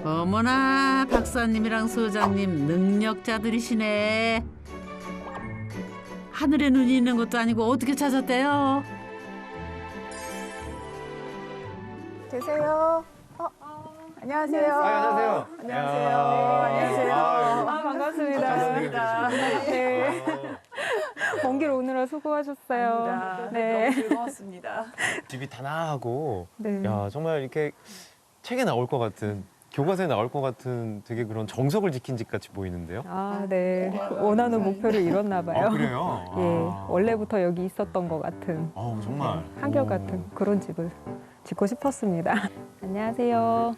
어머나 박사님이랑 소장님 능력자들이시네. 하늘에 눈이 있는 것도 아니고 어떻게 찾았대요? 계세요? 안녕하세요. 안녕하세요. 안녕하세요. 야. 안녕하세요. 아유. 반갑습니다. 네. 먼 길 오느라 수고하셨어요. 네. 너무 즐거웠습니다. 집이 단아하고 네. 야 정말 이렇게 책에 나올 것 같은 교과서에 나올 것 같은 되게 그런 정석을 지킨 집 같이 보이는데요. 아, 네. 원하는 목표를 이뤘나 봐요. 아, 그래요? 예, 아. 원래부터 여기 있었던 것 같은 정말 한결같은 그런 집을 짓고 싶었습니다. 안녕하세요.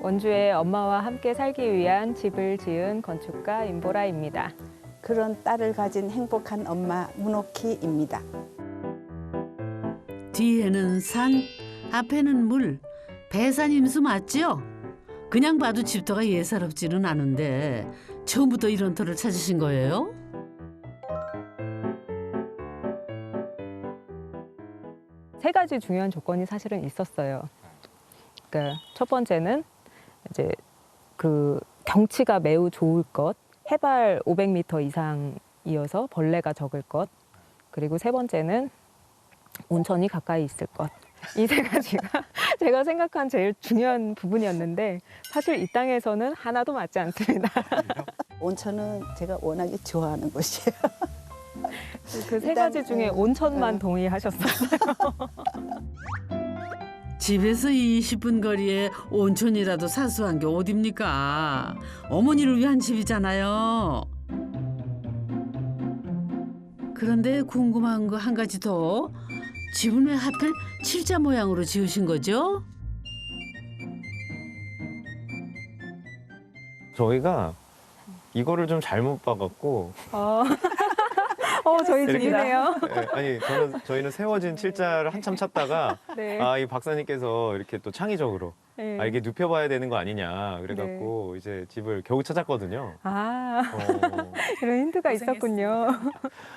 원주에 엄마와 함께 살기 위한 집을 지은 건축가 임보라입니다. 그런 딸을 가진 행복한 엄마 문옥희입니다. 뒤에는 산, 앞에는 물. 배산 임수 맞죠? 그냥 봐도 집터가 예사롭지는 않은데 처음부터 이런 터를 찾으신 거예요? 세 가지 중요한 조건이 사실은 있었어요. 그러니까 첫 번째는 이제 그 경치가 매우 좋을 것, 해발 500m 이상이어서 벌레가 적을 것, 그리고 세 번째는 온천이 가까이 있을 것. 이 세 가지가 제가 생각한 제일 중요한 부분이었는데 사실 이 땅에서는 하나도 맞지 않습니다. 온천은 제가 워낙에 좋아하는 곳이에요. 그 세 가지 중에 온천만 동의하셨어요. 집에서 20분 거리에 온천이라도 사수한 게 어딥니까? 어머니를 위한 집이잖아요. 그런데 궁금한 거 한 가지 더. 집은 왜 하필 칠자 모양으로 지으신 거죠? 저희가 이거를 좀 잘못 봐갖고 저희 이렇게? 집이네요. 아니 저희는 세워진 칠자를 한참 찾다가 네. 이 박사님께서 이렇게 또 창의적으로 네. 이게 눕혀봐야 되는 거 아니냐 그래갖고 이제 집을 겨우 찾았거든요. 아, 어, 이런 힌트가 있었군요.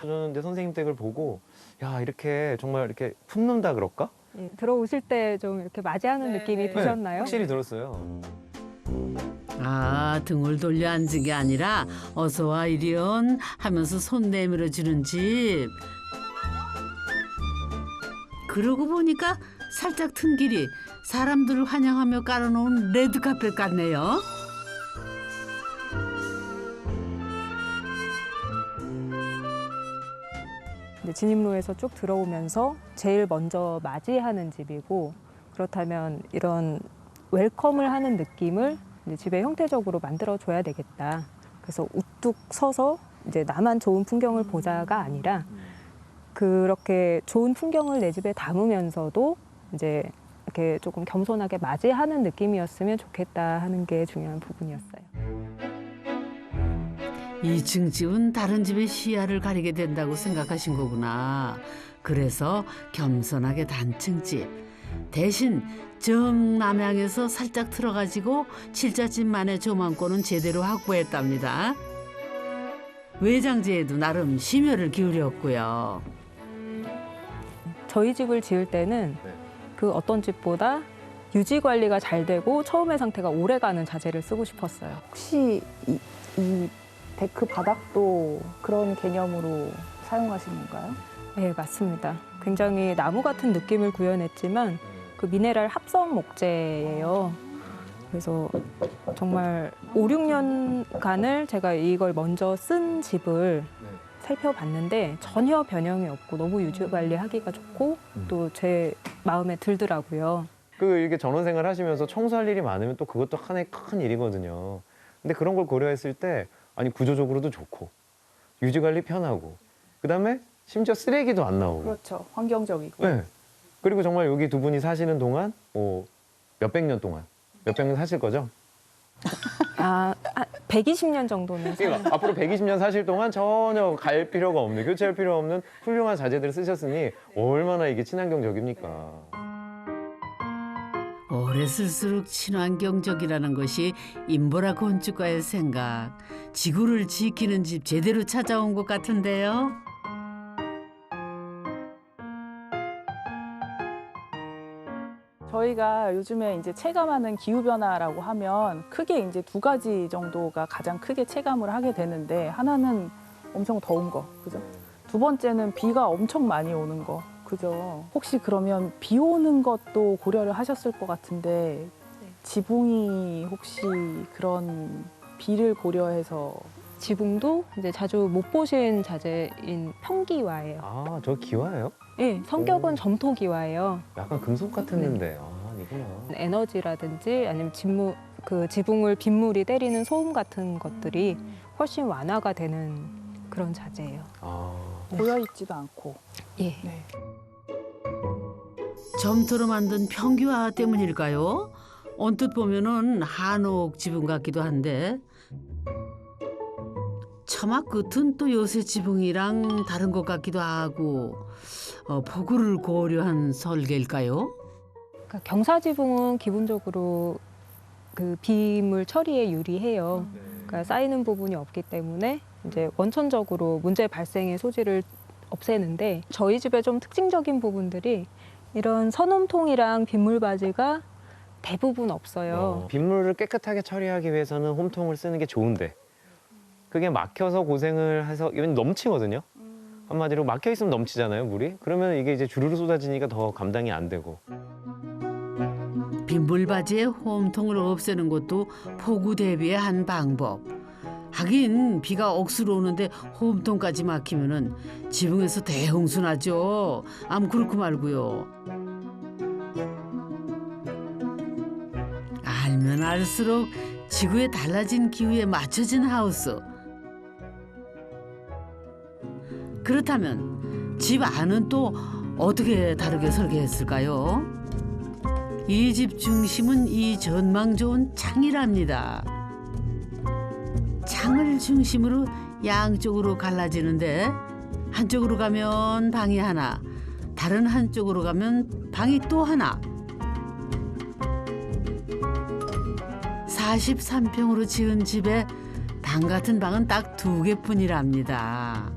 저는 내 선생님 댁을 보고 야 이렇게 정말 이렇게 품는다 그럴까? 예, 들어오실 때 좀 이렇게 맞이하는 느낌이 네, 드셨나요? 확실히 들었어요. 아, 등을 돌려 앉은 게 아니라 어서 와 이리온 하면서 손 내밀어 주는 집. 그러고 보니까 살짝 튼 길이 사람들을 환영하며 깔아놓은 레드카펫 같네요. 이제 진입로에서 쭉 들어오면서 제일 먼저 맞이하는 집이고, 그렇다면 이런 웰컴을 하는 느낌을 이제 집의 형태적으로 만들어줘야 되겠다. 그래서 우뚝 서서 이제 나만 좋은 풍경을 보자가 아니라 그렇게 좋은 풍경을 내 집에 담으면서도 이제 이렇게 조금 겸손하게 맞이하는 느낌이었으면 좋겠다 하는 게 중요한 부분이었어요. 2층 집은 다른 집의 시야를 가리게 된다고 생각하신 거구나. 그래서 겸손하게 단층 집. 대신 정남향에서 살짝 틀어가지고 칠자집만의 조망권은 제대로 확보했답니다. 외장재에도 나름 심혈을 기울였고요. 저희 집을 지을 때는 네. 그 어떤 집보다 유지 관리가 잘 되고 처음의 상태가 오래가는 자재를 쓰고 싶었어요. 혹시 이 데크 바닥도 그런 개념으로 사용하신 건가요? 네, 맞습니다. 굉장히 나무 같은 느낌을 구현했지만 그 미네랄 합성 목재예요. 그래서 정말 5, 6년간을 제가 이걸 먼저 쓴 집을 살펴봤는데 전혀 변형이 없고 너무 유지 관리하기가 좋고 또 제 마음에 들더라고요. 이게 전원생활 하시면서 청소할 일이 많으면 또 그것도 하나의 큰 일이거든요. 근데 그런 걸 고려했을 때 아니 구조적으로도 좋고 유지 관리 편하고 그다음에 심지어 쓰레기도 안 나오고. 그렇죠. 환경적이고. 네. 그리고 정말 여기 두 분이 사시는 동안 몇백 년 동안 몇백 년 사실 거죠? 한 120년 정도는 그러니까 앞으로 120년 사실 동안 전혀 갈 필요가 없는 교체할 필요 없는 훌륭한 자재들을 쓰셨으니 얼마나 이게 친환경적입니까? 오래 쓸수록 친환경적이라는 것이 임보라 건축가의 생각. 지구를 지키는 집 제대로 찾아온 것 같은데요. 저희가 요즘에 이제 체감하는 기후 변화라고 하면 크게 이제 두 가지 정도가 가장 크게 체감을 하게 되는데, 하나는 엄청 더운 거, 그죠? 두 번째는 비가 엄청 많이 오는 거, 그죠? 혹시 그러면 비 오는 것도 고려를 하셨을 것 같은데, 지붕이 혹시 그런 비를 고려해서 지붕도 이제 자주 못 보신 자재인 평기와예요. 아, 저 기와예요? 네, 성격은 오. 점토기와예요. 약간 금속 같았는데. 아, 아니구나. 에너지라든지 아니면 그 지붕을 빗물이 때리는 소음 같은 것들이 훨씬 완화가 되는 그런 자재예요. 아, 고여 있지도 않고. 예. 네. 점토로 만든 평기화 때문일까요? 언뜻 보면은 한옥 지붕 같기도 한데 처마 끝은 또 요새 지붕이랑 다른 것 같기도 하고 폭우를 고려한 설계일까요? 그러니까 경사 지붕은 기본적으로 그 비물 처리에 유리해요. 그러니까 쌓이는 부분이 없기 때문에 이제 원천적으로 문제 발생의 소지를 없애는데, 저희 집의 좀 특징적인 부분들이 이런 선홈통이랑 빗물 바지가 대부분 없어요. 빗물을 깨끗하게 처리하기 위해서는 홈통을 쓰는 게 좋은데 그게 막혀서 고생을 해서 이건 넘치거든요. 한마디로 막혀 있으면 넘치잖아요, 물이. 그러면 이게 이제 주르르 쏟아지니까 더 감당이 안 되고. 빗물바지의 홈통을 없애는 것도 폭우 대비의 한 방법. 하긴 비가 억수로 오는데 홈통까지 막히면은 지붕에서 대홍수 나죠. 그렇고 말고요. 알면 알수록 지구의 달라진 기후에 맞춰진 하우스. 그렇다면 집 안은 또 어떻게 다르게 설계했을까요? 이 집 중심은 이 전망 좋은 창이랍니다. 창을 중심으로 양쪽으로 갈라지는데 한쪽으로 가면 방이 하나, 다른 한쪽으로 가면 방이 또 하나. 43평으로 지은 집에 방 같은 방은 딱 2개뿐이랍니다.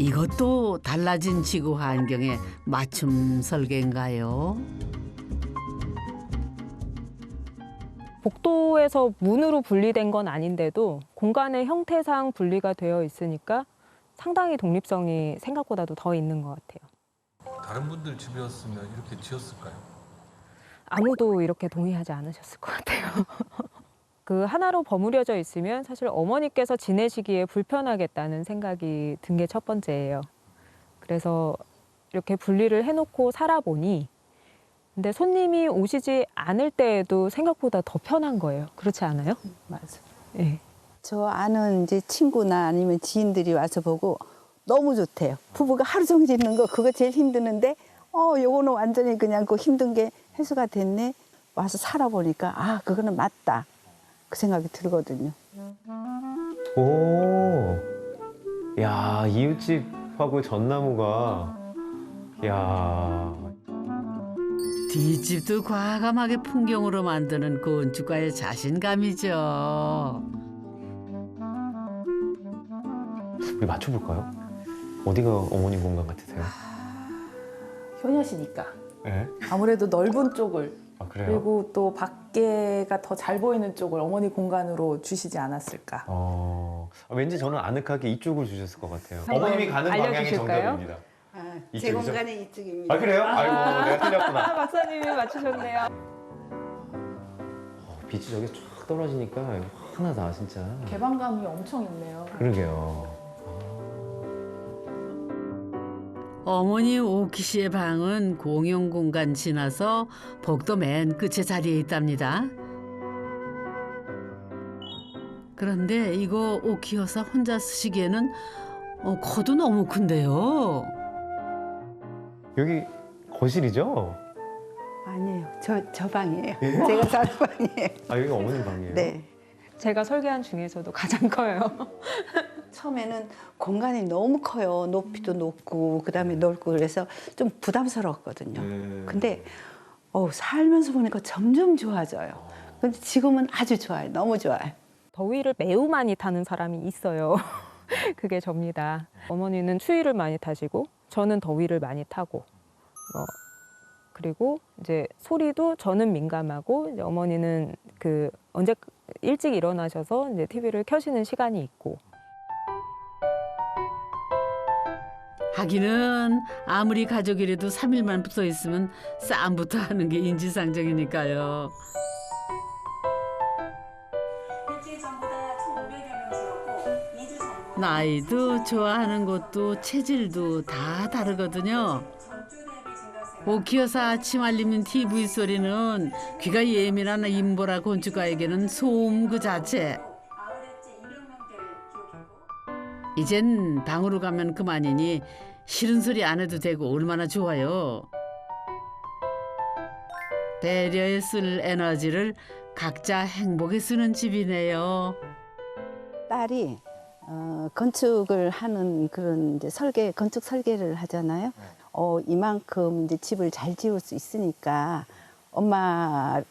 이것도 달라진 지구 환경에 맞춤 설계인가요? 복도에서 문으로 분리된 건 아닌데도 공간의 형태상 분리가 되어 있으니까 상당히 독립성이 생각보다도 더 있는 것 같아요. 다른 분들 집이었으면 이렇게 지었을까요? 아무도 이렇게 동의하지 않으셨을 것 같아요. 그 하나로 버무려져 있으면 사실 어머니께서 지내시기에 불편하겠다는 생각이 든 게 첫 번째예요. 그래서 이렇게 분리를 해놓고 살아보니, 근데 손님이 오시지 않을 때에도 생각보다 더 편한 거예요. 그렇지 않아요? 맞아. 네. 저 아는 이제 친구나 아니면 지인들이 와서 보고 너무 좋대요. 부부가 하루 종일 있는 거 그거 제일 힘드는데 요거는 완전히 그냥 그 힘든 게 해소가 됐네. 와서 살아보니까 아 그거는 맞다. 그 생각이 들거든요. 오, 야, 이웃집하고 전나무가, 야, 뒷집도 과감하게 풍경으로 만드는 건축가의 자신감이죠. 우리 맞춰볼까요? 어디가 어머님 공간 같으세요? 효녀시니까 네? 아무래도 넓은 쪽을, 아, 그래요? 그리고 또 밖에가 더 잘 보이는 쪽을 어머니 공간으로 주시지 않았을까. 왠지 저는 아늑하게 이쪽을 주셨을 것 같아요. 한번 어머님이 가는 방향이 알려주실까요? 정답입니다. 제 이쪽이죠? 공간은 이쪽입니다. 아, 그래요? 아이고, 내가 틀렸구나. 박사님이 맞추셨네요. 빛이 저기 쫙 떨어지니까 하나다, 진짜. 개방감이 엄청 있네요. 그러게요. 어머니 오키 씨의 방은 공용 공간 지나서 복도 맨 끝에 자리에 있답니다. 그런데 이거 오키 여사 혼자 쓰시기에는 코도 너무 큰데요. 여기 거실이죠? 아니에요. 저 방이에요. 예? 제가 사는 방이에요. 아, 여기가 어머님 방이에요? 네. 제가 설계한 중에서도 가장 커요. 처음에는 공간이 너무 커요. 높이도 높고 그다음에 넓고 그래서 좀 부담스러웠거든요. 네. 근데 살면서 보니까 점점 좋아져요. 근데 지금은 아주 좋아요. 너무 좋아요. 더위를 매우 많이 타는 사람이 있어요. 그게 접니다. 어머니는 추위를 많이 타시고 저는 더위를 많이 타고 그리고 이제 소리도 저는 민감하고 이제 어머니는 그 언제 일찍 일어나셔서 이제 TV를 켜시는 시간이 있고. 하기는 아무리 가족이라도 3일만 붙어 있으면 싸움부터 하는 게 인지상정이니까요. 나이도 좋아하는 것도 체질도 다 다르거든요. 오키 여사 아침 알림인 TV 소리는 귀가 예민한 임보라 건축가에게는 소음 그 자체. 이젠 방으로 가면 그만이니 싫은 소리 안 해도 되고 얼마나 좋아요. 배려에 쓸 에너지를 각자 행복에 쓰는 집이네요. 딸이 건축을 하는 그런 이제 건축 설계를 하잖아요. 이만큼 이제 집을 잘 지을 수 있으니까 엄마가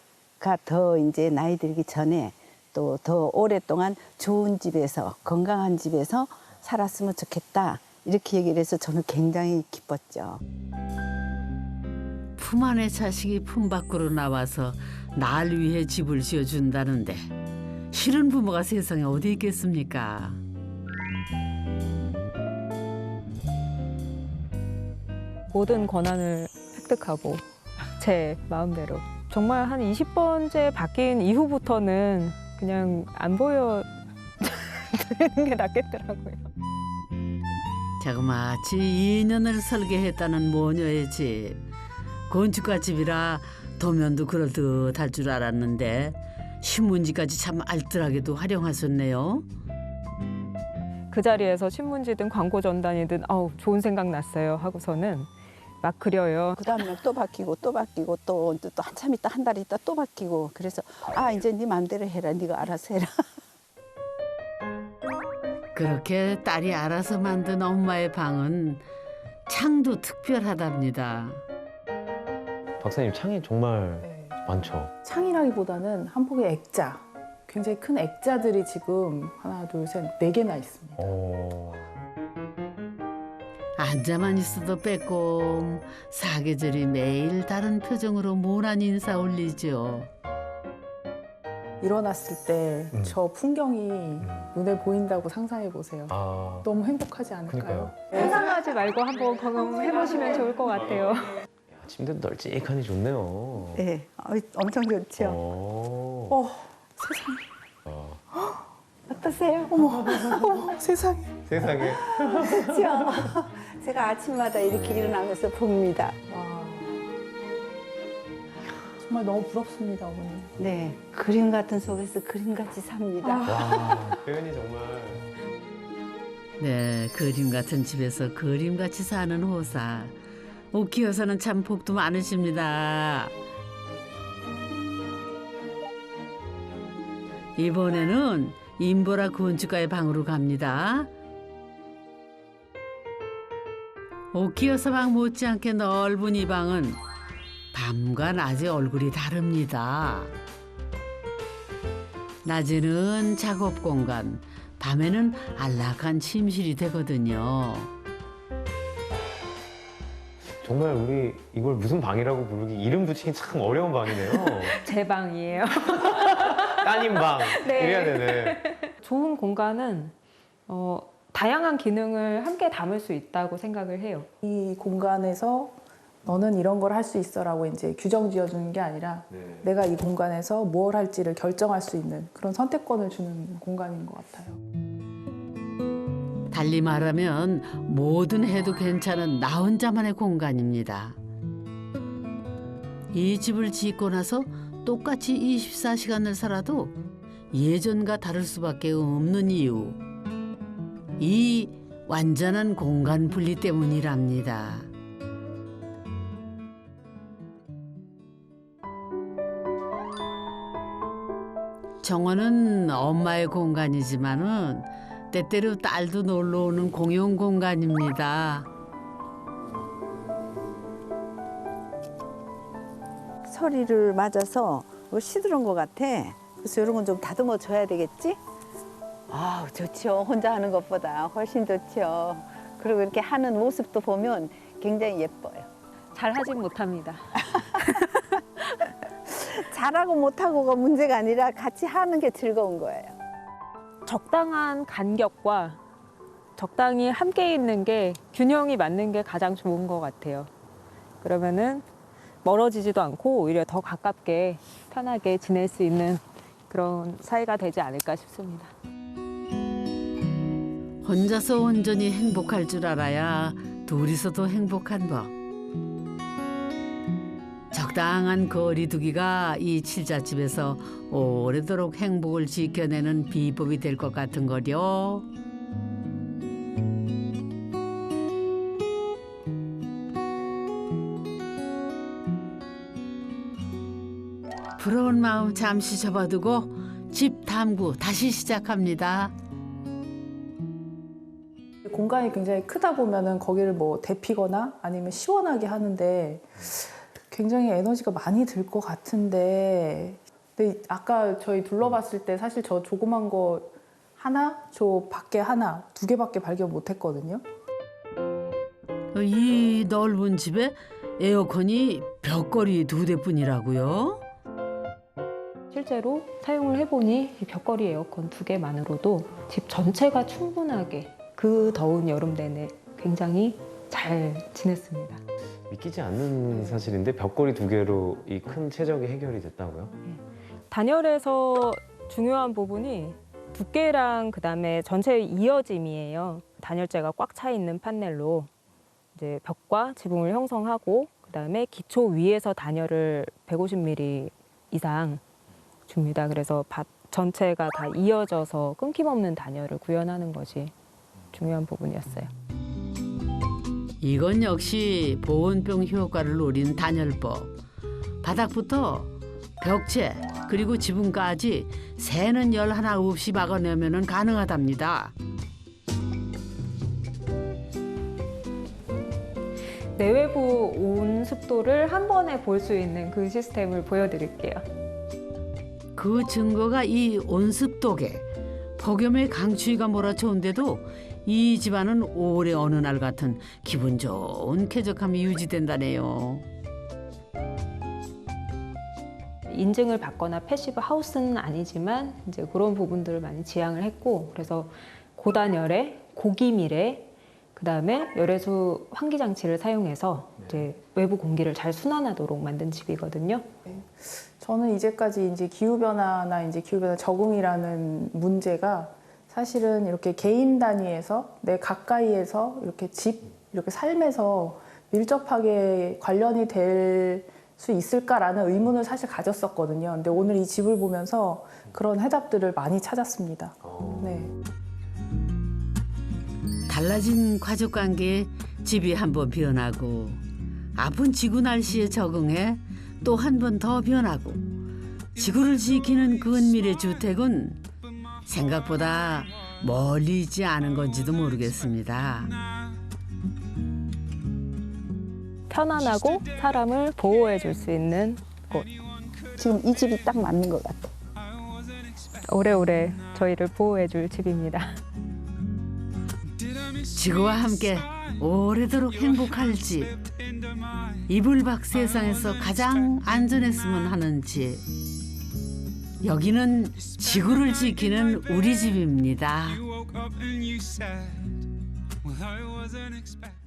더 이제 나이 들기 전에 또 더 오랫동안 좋은 집에서 건강한 집에서 살았으면 좋겠다. 이렇게 얘기를 해서 저는 굉장히 기뻤죠. 품 안의 자식이 품 밖으로 나와서 날 위해 집을 지어준다는데 싫은 부모가 세상에 어디 있겠습니까? 모든 권한을 획득하고 제 마음대로. 정말 한 20번째 바뀐 이후부터는 그냥 안 보여 드리는 게 낫겠더라고요. 자그마치 2년을 설계했다는 모녀의 집. 건축가 집이라 도면도 그럴듯할 줄 알았는데 신문지까지 참 알뜰하게도 활용하셨네요. 그 자리에서 신문지든 광고 전단이든 좋은 생각 났어요 하고서는 막 그려요. 그다음에 또 바뀌고 또 바뀌고 또 한참 있다 한 달 있다 또 바뀌고 그래서 이제 네 마음대로 해라. 네가 알아서 해라. 그렇게 딸이 알아서 만든 엄마의 방은 창도 특별하답니다. 박사님 창이 정말 네. 많죠. 창이라기보다는 한 폭의 액자, 굉장히 큰 액자들이 지금 하나, 둘, 셋, 4개나 있습니다. 앉아만 있어도 빼꼼 사계절이 매일 다른 표정으로 모난 인사 올리죠. 일어났을 때 저 풍경이 눈에 보인다고 상상해 보세요. 너무 행복하지 않을까요? 상상하지 말고 한번 경험해보시면 좋을 것 같아요. 침대도 널찍하니 좋네요. 네, 엄청 좋죠. 세상에. 어떠세요? 어머, 세상에. 세상에. 좋죠. 제가 아침마다 이렇게 일어나면서 봅니다. 와. 정말 너무 부럽습니다, 어머니. 네, 그림 같은 속에서 그림같이 삽니다. 와, 표현이 정말. 네, 그림 같은 집에서 그림같이 사는 호사. 오키 여사는 참 복도 많으십니다. 이번에는 임보라 건축가의 방으로 갑니다. 오키 여사 방 못지않게 넓은 이 방은 밤과 낮의 얼굴이 다릅니다. 낮에는 작업 공간, 밤에는 안락한 침실이 되거든요. 정말 우리 이걸 무슨 방이라고 부르기 이름 붙이기 참 어려운 방이네요. 제 방이에요. 따님 방. 네. 이래야 되네. 좋은 공간은 다양한 기능을 함께 담을 수 있다고 생각을 해요. 이 공간에서 너는 이런 걸 할 수 있어라고 이제 규정 지어주는 게 아니라 내가 이 공간에서 뭘 할지를 결정할 수 있는 그런 선택권을 주는 공간인 것 같아요. 달리 말하면 뭐든 해도 괜찮은 나 혼자만의 공간입니다. 이 집을 짓고 나서 똑같이 24시간을 살아도 예전과 다를 수밖에 없는 이유. 이 완전한 공간 분리 때문이랍니다. 정원은 엄마의 공간이지만은 때때로 딸도 놀러 오는 공용 공간입니다. 소리를 맞아서 시들은 것 같아. 그래서 이런 건 좀 다듬어 줘야 되겠지? 좋죠. 혼자 하는 것보다 훨씬 좋죠. 그리고 이렇게 하는 모습도 보면 굉장히 예뻐요. 잘 하진 못합니다. 잘하고 못하고가 문제가 아니라 같이 하는 게 즐거운 거예요. 적당한 간격과 적당히 함께 있는 게 균형이 맞는 게 가장 좋은 것 같아요. 그러면은 멀어지지도 않고 오히려 더 가깝게 편하게 지낼 수 있는 그런 사이가 되지 않을까 싶습니다. 혼자서 온전히 행복할 줄 알아야 둘이서도 행복한 법. 적당한 거리두기가 이 칠자집에서 오래도록 행복을 지켜내는 비법이 될 것 같은 거려. 부러운 마음 잠시 접어두고 집 탐구 다시 시작합니다. 공간이 굉장히 크다 보면은 거기를 뭐 데피거나 아니면 시원하게 하는데 굉장히 에너지가 많이 들 것 같은데, 근데 아까 저희 둘러봤을 때 사실 저 조그만 거 하나, 저 밖에 하나, 2개밖에 발견 못했거든요. 이 넓은 집에 에어컨이 벽걸이 2대뿐이라고요? 실제로 사용을 해보니 이 벽걸이 에어컨 2개만으로도 집 전체가 충분하게 그 더운 여름 내내 굉장히 잘 지냈습니다. 믿기지 않는 사실인데 벽걸이 2개로 이 큰 최적이 해결이 됐다고요? 단열에서 중요한 부분이 두께랑 그다음에 전체의 이어짐이에요. 단열재가 꽉 차 있는 판넬로 이제 벽과 지붕을 형성하고 그다음에 기초 위에서 단열을 150mm 이상 줍니다. 그래서 밭 전체가 다 이어져서 끊김없는 단열을 구현하는 것이 중요한 부분이었어요. 이건 역시 보온병 효과를 노린 단열법. 바닥부터 벽체 그리고 지붕까지 새는 열 하나 없이 막아내면 가능하답니다. 내외부 온습도를 한 번에 볼 수 있는 그 시스템을 보여드릴게요. 그 증거가 이 온습도계. 폭염의 강추위가 몰아쳐온데도 이 집안은 올해 어느 날 같은 기분 좋은 쾌적함이 유지된다네요. 인증을 받거나 패시브 하우스는 아니지만 이제 그런 부분들을 많이 지향을 했고, 그래서 고단열에 고기밀에 그다음에 열외수 환기 장치를 사용해서 이제 외부 공기를 잘 순환하도록 만든 집이거든요. 저는 이제까지 이제 기후변화나 이제 기후변화 적응이라는 문제가 사실은 이렇게 개인 단위에서 내 가까이에서 이렇게 이렇게 삶에서 밀접하게 관련이 될 수 있을까라는 의문을 사실 가졌었거든요. 근데 오늘 이 집을 보면서 그런 해답들을 많이 찾았습니다. 네. 달라진 가족 관계에 집이 한 번 변하고 아픈 지구 날씨에 적응해 또 한 번 더 변하고 지구를 지키는 근미래 주택은 생각보다 멀리 있지 않은 건지도 모르겠습니다. 편안하고 사람을 보호해 줄 수 있는 곳. 지금 이 집이 딱 맞는 것 같아요. 오래오래 저희를 보호해 줄 집입니다. 지구와 함께 오래도록 행복할 집. 이불 밖 세상에서 가장 안전했으면 하는 집. 여기는 지구를 지키는 우리 집입니다. You woke up and you said, well, I wasn't expecting.